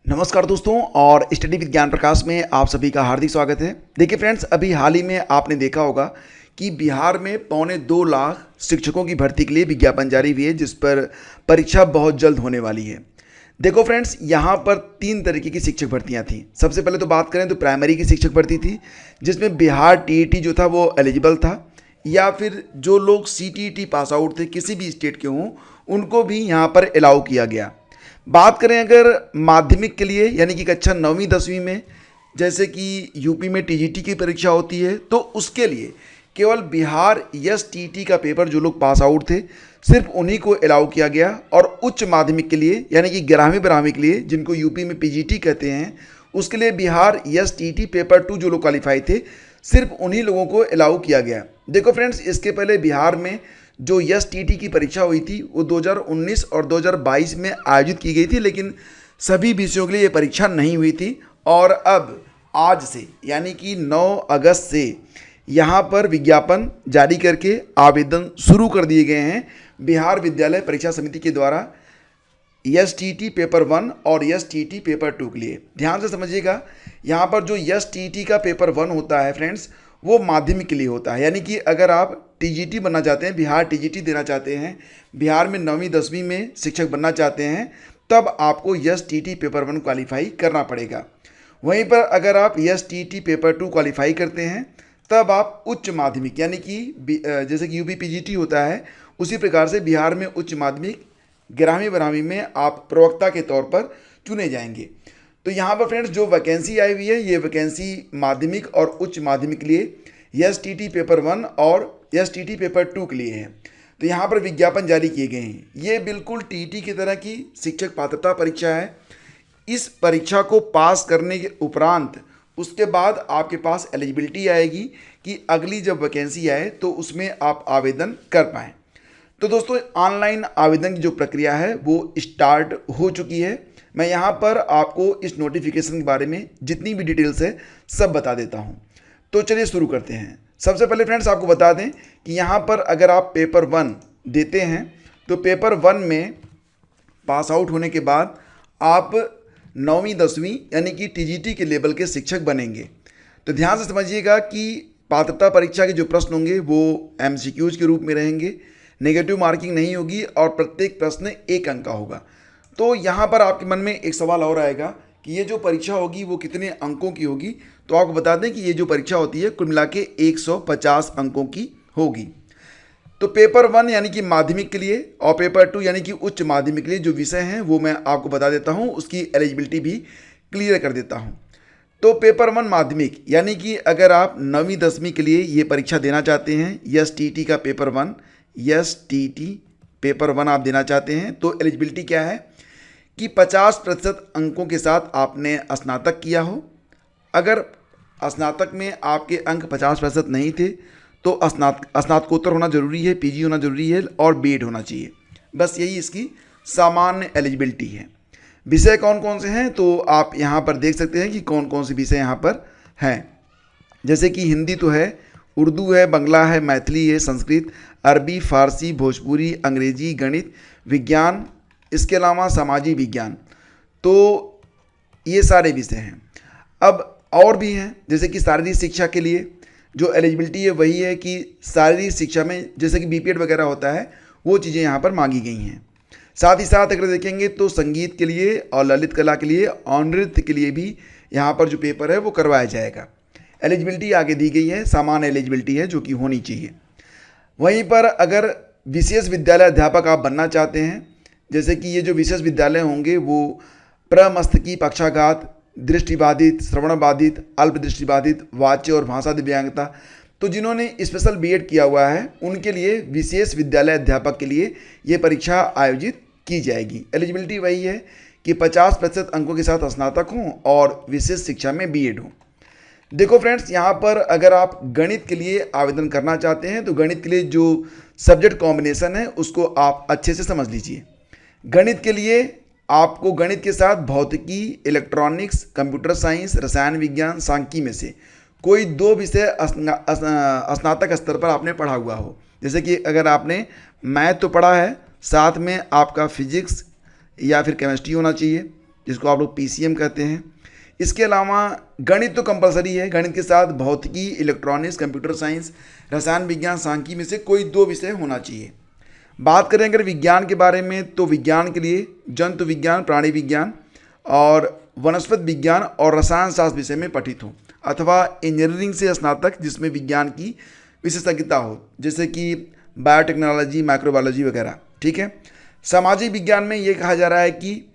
नमस्कार दोस्तों और स्टडी विद ज्ञान प्रकाश में आप सभी का हार्दिक स्वागत है। देखिए फ्रेंड्स, अभी हाल ही में आपने देखा होगा कि बिहार में 2.25 लाख शिक्षकों की भर्ती के लिए विज्ञापन जारी हुई है, जिस पर परीक्षा बहुत जल्द होने वाली है। देखो फ्रेंड्स, यहाँ पर 3 तरीके की शिक्षक भर्तियाँ थीं। सबसे पहले तो बात करें तो प्राइमरी की शिक्षक भर्ती थी, जिसमें बिहार टीईटी जो था वो एलिजिबल था, या फिर जो लोग सीटीईटी पास आउट थे किसी भी स्टेट के हों उनको भी यहाँ पर अलाउ किया गया। बात करें अगर माध्यमिक के लिए, यानी कि कक्षा 9वीं 10वीं में, जैसे कि यूपी में टीजीटी की परीक्षा होती है, तो उसके लिए केवल बिहार एसटीटी का पेपर जो लोग पास आउट थे सिर्फ उन्हीं को अलाउ किया गया। और उच्च माध्यमिक के लिए, यानी कि 11वीं 12वीं के लिए, जिनको यूपी में पीजीटी कहते हैं, उसके लिए बिहार एसटीटी पेपर 2 जो लोग क्वालिफाई थे सिर्फ उन्हीं लोगों को अलाउ किया गया। देखो फ्रेंड्स, इसके पहले बिहार में जो एसटीटी की परीक्षा हुई थी वो 2019 और 2022 में आयोजित की गई थी, लेकिन सभी विषयों के लिए ये परीक्षा नहीं हुई थी। और अब आज से, यानी कि 9 अगस्त से यहाँ पर विज्ञापन जारी करके आवेदन शुरू कर दिए गए हैं बिहार विद्यालय परीक्षा समिति के द्वारा एसटीटी पेपर 1 और एसटीटी पेपर 2 के लिए। ध्यान से समझिएगा, यहाँ पर जो एसटीटी का पेपर 1 होता है फ्रेंड्स, वो माध्यमिक के लिए होता है। यानी कि अगर आप टीजीटी बनना चाहते हैं, बिहार टीजीटी देना चाहते हैं, बिहार में 9वीं 10वीं में शिक्षक बनना चाहते हैं, तब आपको एसटीटी पेपर 1 क्वालिफाई करना पड़ेगा। वहीं पर अगर आप एसटीटी पेपर 2 क्वालिफाई करते हैं तब आप उच्च माध्यमिक, यानी कि जैसे कि यूपी पीजीटी होता है उसी प्रकार से बिहार में उच्च माध्यमिक 11वीं 12वीं में आप प्रवक्ता के तौर पर चुने जाएंगे। तो यहाँ पर फ्रेंड्स जो वैकेंसी आई हुई है, ये वैकेंसी माध्यमिक और उच्च माध्यमिक के लिए एसटीटी पेपर 1 और एसटीटी पेपर 2 के लिए है। तो यहाँ पर विज्ञापन जारी किए गए हैं। ये बिल्कुल टीईटी की तरह की शिक्षक पात्रता परीक्षा है। इस परीक्षा को पास करने के उपरांत उसके बाद आपके पास एलिजिबिलिटी आएगी कि अगली जब वैकेंसी आए तो उसमें आप आवेदन कर पाएँ। तो दोस्तों, ऑनलाइन आवेदन की जो प्रक्रिया है वो स्टार्ट हो चुकी है। मैं यहाँ पर आपको इस नोटिफिकेशन के बारे में जितनी भी डिटेल्स है सब बता देता हूँ। तो चलिए शुरू करते हैं। सबसे पहले फ्रेंड्स आपको बता दें कि यहाँ पर अगर आप पेपर 1 देते हैं तो पेपर 1 में पास आउट होने के बाद आप 9वीं 10वीं यानी कि टीजीटी के लेवल के शिक्षक बनेंगे। तो ध्यान से समझिएगा कि पात्रता परीक्षा के जो प्रश्न होंगे वो एमसीक्यूज के रूप में रहेंगे, नेगेटिव मार्किंग नहीं होगी और प्रत्येक प्रश्न 1 अंक का होगा। तो यहाँ पर आपके मन में एक सवाल और आएगा कि ये जो परीक्षा होगी वो कितने अंकों की होगी। तो आपको बता दें कि ये जो परीक्षा होती है कुल मिला के 150 अंकों की होगी। तो पेपर 1 यानी कि माध्यमिक के लिए और पेपर 2 यानी कि उच्च माध्यमिक के लिए जो विषय हैं वो मैं आपको बता देता हूँ, उसकी एलिजिबिलिटी भी क्लियर कर देता हूँ। तो पेपर 1 माध्यमिक यानी कि अगर आप 9वीं 10वीं के लिए ये परीक्षा देना चाहते हैं, एसटीटी का पेपर 1, एसटीटी पेपर 1 आप देना चाहते हैं, तो एलिजिबिलिटी क्या है कि 50% अंकों के साथ आपने स्नातक किया हो। अगर स्नातक में आपके अंक 50% नहीं थे तो स्नातकोत्तर होना जरूरी है, पीजी होना जरूरी है और बीएड होना चाहिए। बस यही इसकी सामान्य एलिजिबिलिटी है। विषय कौन कौन से हैं तो आप यहाँ पर देख सकते हैं कि कौन कौन से विषय यहाँ पर हैं। जैसे कि हिंदी तो है, उर्दू है, बंगला है, मैथिली है, संस्कृत, अरबी, फारसी, भोजपुरी, अंग्रेजी, गणित, विज्ञान, इसके अलावा सामाजिक विज्ञान। तो ये सारे विषय हैं। अब और भी हैं, जैसे कि शारीरिक शिक्षा के लिए जो एलिजिबिलिटी है वही है कि शारीरिक शिक्षा में जैसे कि बीपीएड वगैरह होता है वो चीज़ें यहाँ पर मांगी गई हैं। साथ ही साथ अगर देखेंगे तो संगीत के लिए और ललित कला के लिए और नृत्य के लिए भी यहाँ पर जो पेपर है वो करवाया जाएगा। एलिजिबिलिटी आगे दी गई है, सामान्य एलिजिबिलिटी है जो कि होनी चाहिए। वहीं पर अगर विशेष विद्यालय अध्यापक आप बनना चाहते हैं, जैसे कि ये जो विशेष विद्यालय होंगे वो प्रमस्तकी, पक्षाघात, दृष्टिबाधित, श्रवणबाधित, अल्पदृष्टिबाधित, वाच्य और भाषा दिव्यांगता, तो जिन्होंने स्पेशल बीएड किया हुआ है उनके लिए विशेष विद्यालय अध्यापक के लिए ये परीक्षा आयोजित की जाएगी। एलिजिबिलिटी वही है कि 50% अंकों के साथ स्नातक हों और विशेष शिक्षा में बीएड हो। देखो फ्रेंड्स, यहाँ पर अगर आप गणित के लिए आवेदन करना चाहते हैं तो गणित के लिए जो सब्जेक्ट कॉम्बिनेशन है उसको आप अच्छे से समझ लीजिए। गणित के लिए आपको गणित के साथ भौतिकी, इलेक्ट्रॉनिक्स, कंप्यूटर साइंस, रसायन विज्ञान, सांख्यिकी में से कोई 2 विषय स्नातक स्तर पर आपने पढ़ा हुआ हो। जैसे कि अगर आपने मैथ तो पढ़ा है, साथ में आपका फिजिक्स या फिर केमिस्ट्री होना चाहिए, जिसको आप लोग पीसीएम कहते हैं। इसके अलावा गणित तो कंपलसरी है, गणित के साथ भौतिकी, इलेक्ट्रॉनिक्स, कंप्यूटर साइंस, रसायन विज्ञान, सांख्यिकी में से कोई 2 विषय होना चाहिए। बात करें अगर विज्ञान के बारे में तो विज्ञान के लिए जंतु विज्ञान, प्राणी विज्ञान और वनस्पति विज्ञान और रसायन शास्त्र विषय में पठित हो, अथवा इंजीनियरिंग से स्नातक जिसमें विज्ञान की विशेषज्ञता हो, जैसे कि बायोटेक्नोलॉजी, माइक्रोबायोलॉजी वगैरह। ठीक है। सामाजिक विज्ञान में ये कहा जा रहा है कि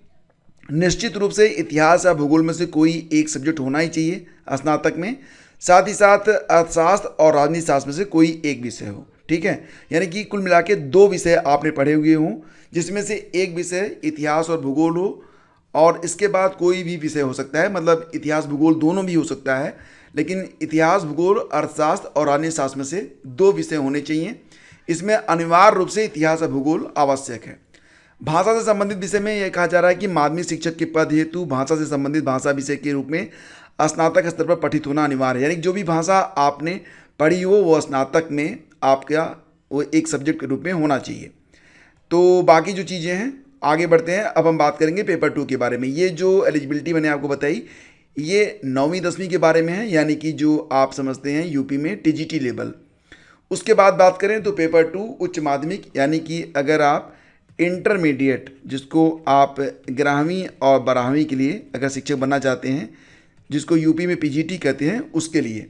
निश्चित रूप से इतिहास या भूगोल में से कोई एक सब्जेक्ट होना ही चाहिए स्नातक में, साथ ही साथ अर्थशास्त्र और राजनीति शास्त्र में से कोई एक विषय हो। ठीक है। यानी कि कुल मिला के 2 विषय आपने पढ़े हुए हों, जिसमें से एक विषय इतिहास और भूगोल हो, और इसके बाद कोई भी विषय हो सकता है, मतलब इतिहास भूगोल दोनों भी हो सकता है, लेकिन इतिहास भूगोल, अर्थशास्त्र और राजनीति शास्त्र में से 2 विषय होने चाहिए। इसमें अनिवार्य रूप से इतिहास और भूगोल आवश्यक है। भाषा से संबंधित विषय में यह कहा जा रहा है कि माध्यमिक शिक्षक के पद हेतु भाषा से संबंधित भाषा विषय के रूप में स्नातक स्तर पर पठित होना अनिवार्य है। यानी जो भी भाषा आपने पढ़ी हो वो स्नातक में आपका वो एक सब्जेक्ट के रूप में होना चाहिए। तो बाकी जो चीज़ें हैं आगे बढ़ते हैं। अब हम बात करेंगे पेपर 2 के बारे में। ये जो एलिजिबिलिटी मैंने आपको बताई ये 9वीं 10वीं के बारे में है, यानी कि जो आप समझते हैं यूपी में टीजीटी लेवल। उसके बाद बात करें तो पेपर 2 उच्च माध्यमिक, यानी कि अगर आप इंटरमीडिएट, जिसको आप 11वीं और 12वीं के लिए अगर शिक्षक बनना चाहते हैं, जिसको यूपी में पीजीटी कहते हैं, उसके लिए।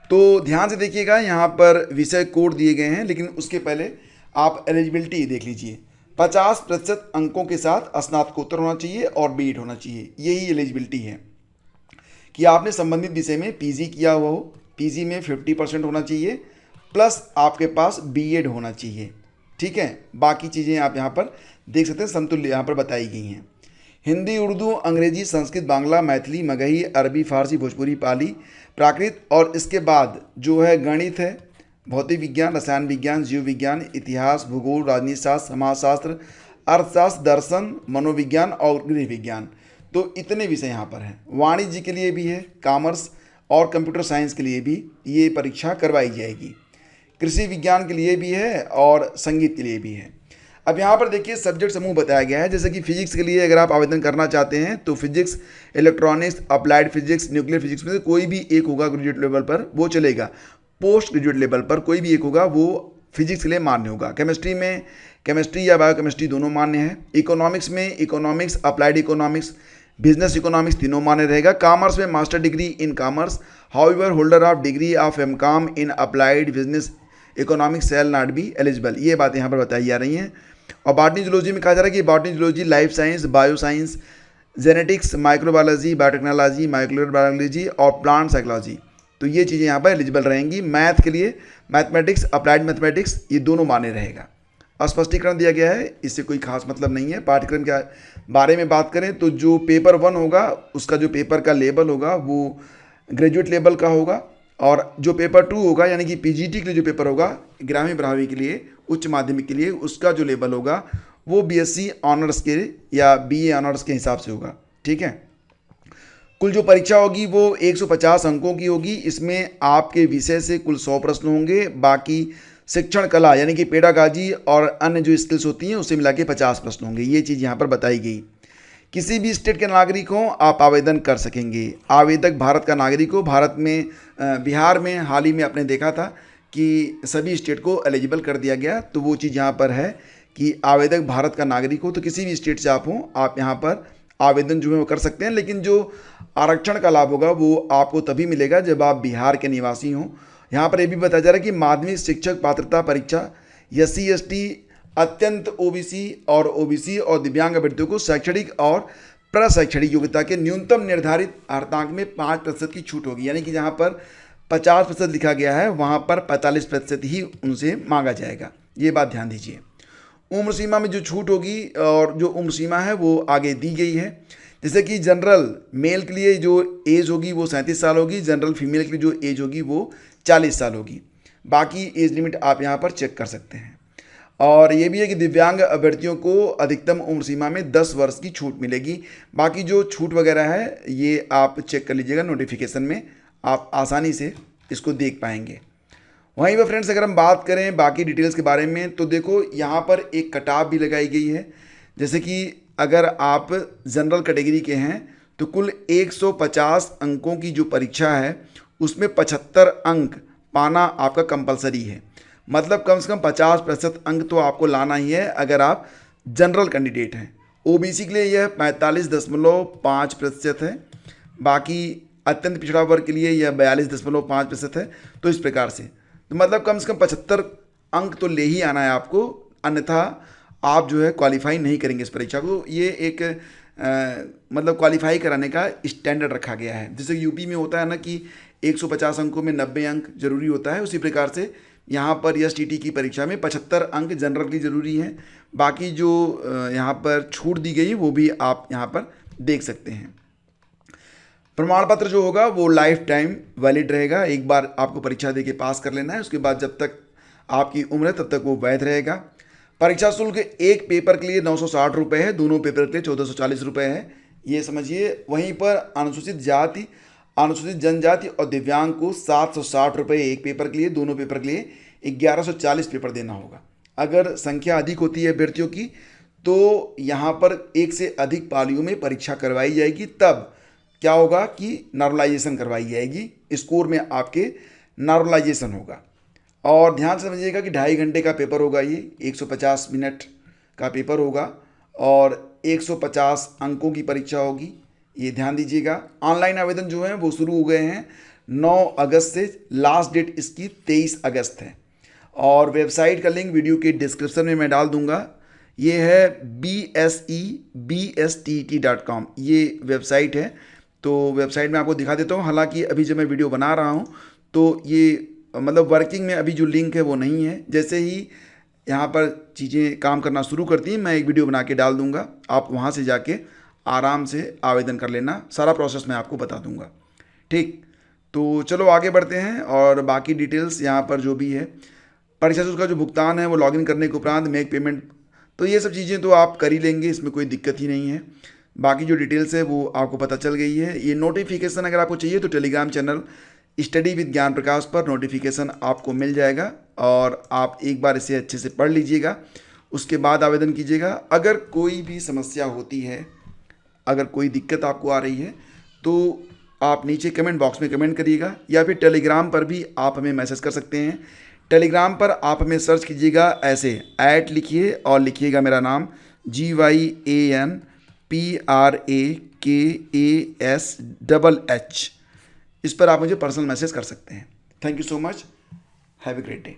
तो ध्यान से देखिएगा, यहाँ पर विषय कोड दिए गए हैं, लेकिन उसके पहले आप एलिजिबिलिटी देख लीजिए। 50% अंकों के साथ स्नातकोत्तर होना चाहिए और बीएड होना चाहिए। यही एलिजिबिलिटी है कि आपने संबंधित विषय में पीजी किया हुआ हो, पीजी में 50% होना चाहिए, प्लस आपके पास बीएड होना चाहिए। ठीक है। बाकी चीज़ें आप यहाँ पर देख सकते हैं, समतुल्य यहाँ पर बताई गई हैं। हिंदी, उर्दू, अंग्रेजी, संस्कृत, बांग्ला, मैथिली, मगही, अरबी, फारसी, भोजपुरी, पाली, प्राकृत, और इसके बाद जो है गणित है, भौतिक विज्ञान, रसायन विज्ञान, जीव विज्ञान, इतिहास, भूगोल, राजनीति शास्त्र, समाजशास्त्र, अर्थशास्त्र, दर्शन, मनोविज्ञान और गृह विज्ञान। तो इतने विषय यहाँ पर हैं। वाणिज्य के लिए भी है, कॉमर्स और कंप्यूटर साइंस के लिए भी ये परीक्षा करवाई जाएगी। कृषि विज्ञान के लिए भी है और संगीत के लिए भी है। अब यहाँ पर देखिए सब्जेक्ट समूह बताया गया है, जैसे कि फिजिक्स के लिए अगर आप आवेदन करना चाहते हैं तो physics, electronics, applied physics, nuclear physics में से कोई भी एक होगा ग्रेजुएट लेवल पर, वो चलेगा। पोस्ट ग्रेजुएट लेवल पर कोई भी एक होगा, वो फिजिक्स के लिए मान्य होगा। केमिस्ट्री में केमिस्ट्री या बायोकेमिस्ट्री दोनों मान्य है। इकोनॉमिक्स में economics, applied economics, business economics तीनों मान्य रहेगा। कॉमर्स में master degree in commerce, however holder of degree of MCom in applied business economics shall not be eligible. ये बातें यहाँ पर बताई जा रही हैं। और बॉटनी जूलॉजी में कहा जा रहा है कि botany zoology, life science, bio science, genetics, microbiology, biotechnology, molecular biology और प्लांट साइकोलॉजी, तो ये चीज़ें यहाँ पर एलिजिबल रहेंगी। मैथ के लिए मैथमेटिक्स, अप्लाइड मैथमेटिक्स, ये दोनों मान्य रहेगा। स्पष्टीकरण दिया गया है, इससे कोई खास मतलब नहीं है। पाठ्यक्रम के बारे में बात करें तो जो पेपर 1 होगा उसका जो पेपर का लेवल होगा वो ग्रेजुएट लेवल का होगा, और जो पेपर 2 होगा यानी कि पीजीटी के लिए जो पेपर होगा 11वीं 12वीं के लिए, उच्च माध्यमिक के लिए, उसका जो लेवल होगा वो बीएससी ऑनर्स के या बीए ऑनर्स के हिसाब से होगा। ठीक है। कुल जो परीक्षा होगी वो 150 अंकों की होगी। इसमें आपके विषय से कुल 100 प्रश्न होंगे, बाकी शिक्षण कला यानी कि पेडागाजी और अन्य जो स्किल्स होती हैं उससे मिला के 50 प्रश्न होंगे। ये चीज़ यहाँ पर बताई गई। किसी भी स्टेट के नागरिक हों आप आवेदन कर सकेंगे। आवेदक भारत का नागरिक हो। भारत में बिहार में हाल ही में आपने देखा था कि सभी स्टेट को एलिजिबल कर दिया गया, तो वो चीज़ यहाँ पर है कि आवेदक भारत का नागरिक हो, तो किसी भी स्टेट से आप हों आप यहाँ पर आवेदन जो है वो कर सकते हैं। लेकिन जो आरक्षण का लाभ होगा वो आपको तभी मिलेगा जब आप बिहार के निवासी हों। यहाँ पर ये भी बताया जा रहा है कि माध्यमिक शिक्षक पात्रता परीक्षा SC ST, अत्यंत ओबीसी और दिव्यांग अभ्यर्थियों को शैक्षणिक और प्रशैक्षणिक योग्यता के न्यूनतम निर्धारित अर्हतांक में 5% की छूट होगी। यानी कि जहाँ पर 50% लिखा गया है वहाँ पर 45% ही उनसे मांगा जाएगा। ये बात ध्यान दीजिए। उम्र सीमा में जो छूट होगी और जो उम्र सीमा है वो आगे दी गई है। जैसे कि जनरल मेल के लिए जो एज होगी वो 37 साल होगी, जनरल फीमेल के लिए जो एज होगी वो 40 साल होगी। बाकी एज लिमिट आप यहाँ पर चेक कर सकते हैं। और ये भी है कि दिव्यांग अभ्यर्थियों को अधिकतम उम्र सीमा में 10 वर्ष की छूट मिलेगी। बाकी जो छूट वगैरह है ये आप चेक कर लीजिएगा, नोटिफिकेशन में आप आसानी से इसको देख पाएंगे। वहीं पर फ्रेंड्स अगर हम बात करें बाकी डिटेल्स के बारे में तो देखो यहाँ पर एक कट ऑफ भी लगाई गई है। जैसे कि अगर आप जनरल कैटेगरी के हैं तो कुल 150 अंकों की जो परीक्षा है उसमें 75 अंक पाना आपका कंपलसरी है। मतलब कम से कम 50% अंक तो आपको लाना ही है अगर आप जनरल कैंडिडेट हैं। ओबीसी के लिए यह 45.5% है, बाकी अत्यंत पिछड़ा वर्ग के लिए यह 42.5% है। तो इस प्रकार से तो मतलब कम से कम 75 अंक तो ले ही आना है आपको, अन्यथा आप जो है क्वालिफाई नहीं करेंगे इस परीक्षा को। ये एक मतलब क्वालिफाई कराने का स्टैंडर्ड रखा गया है। जैसे यूपी में होता है ना कि 150 अंकों में 90 अंक जरूरी होता है, उसी प्रकार से यहाँ पर एसटीटी की परीक्षा में 75 अंक जनरल की ज़रूरी हैं। बाकी जो यहाँ पर छूट दी गई वो भी आप यहाँ पर देख सकते हैं। प्रमाण पत्र जो होगा वो लाइफ टाइम वैलिड रहेगा। एक बार आपको परीक्षा दे के पास कर लेना है, उसके बाद जब तक आपकी उम्र है तब तक वो वैध रहेगा। परीक्षा शुल्क एक पेपर के लिए 960 रुपये है, दोनों पेपर के लिए 1440 रुपये है, ये समझिए। वहीं पर अनुसूचित जाति, अनुसूचित जनजाति और दिव्यांग को 760 रुपये एक पेपर के लिए, दोनों पेपर के लिए 1140 पेपर देना होगा। अगर संख्या अधिक होती है अभ्यर्थियों की तो यहाँ पर एक से अधिक पालियों में परीक्षा करवाई जाएगी, तब क्या होगा कि नॉर्मलाइजेशन करवाई जाएगी, स्कोर में आपके नॉर्मलाइजेशन होगा। और ध्यान से समझिएगा कि 2.5 घंटे का पेपर होगा, ये 150 मिनट का पेपर होगा और 150 अंकों की परीक्षा होगी, ये ध्यान दीजिएगा। ऑनलाइन आवेदन जो हैं वो शुरू हो गए हैं 9 अगस्त से, लास्ट डेट इसकी 23 अगस्त है। और वेबसाइट का लिंक वीडियो के डिस्क्रिप्शन में मैं डाल दूंगा। ये है BSEBSTT.com, ये वेबसाइट है। तो वेबसाइट में आपको दिखा देता हूँ। हालांकि अभी जब मैं वीडियो बना रहा हूँ तो ये मतलब वर्किंग में अभी जो लिंक है वो नहीं है। जैसे ही यहाँ पर चीज़ें काम करना शुरू करती हैं मैं एक वीडियो बना के डाल दूँगा, आप वहाँ से जाके आराम से आवेदन कर लेना, सारा प्रोसेस मैं आपको बता दूँगा। ठीक, तो चलो आगे बढ़ते हैं और बाकी डिटेल्स यहाँ पर जो भी है। परीक्षा शुल्क का जो भुगतान है वो लॉगिन करने के उपरांत मेक पेमेंट, तो ये सब चीज़ें तो आप कर ही लेंगे, इसमें कोई दिक्कत ही नहीं है। बाकी जो डिटेल्स है वो आपको पता चल गई है। ये नोटिफिकेशन अगर आपको चाहिए तो टेलीग्राम चैनल स्टडी विद ज्ञान प्रकाश पर नोटिफिकेशन आपको मिल जाएगा और आप एक बार इसे अच्छे से पढ़ लीजिएगा, उसके बाद आवेदन कीजिएगा। अगर कोई भी समस्या होती है, अगर कोई दिक्कत आपको आ रही है तो आप नीचे कमेंट बॉक्स में कमेंट करिएगा, या फिर टेलीग्राम पर भी आप हमें मैसेज कर सकते हैं। टेलीग्राम पर आप हमें सर्च कीजिएगा, ऐसे @ लिखिए और लिखिएगा मेरा नाम GYANPRAKASH, इस पर आप मुझे पर्सनल मैसेज कर सकते हैं। Thank you so much, have a great day.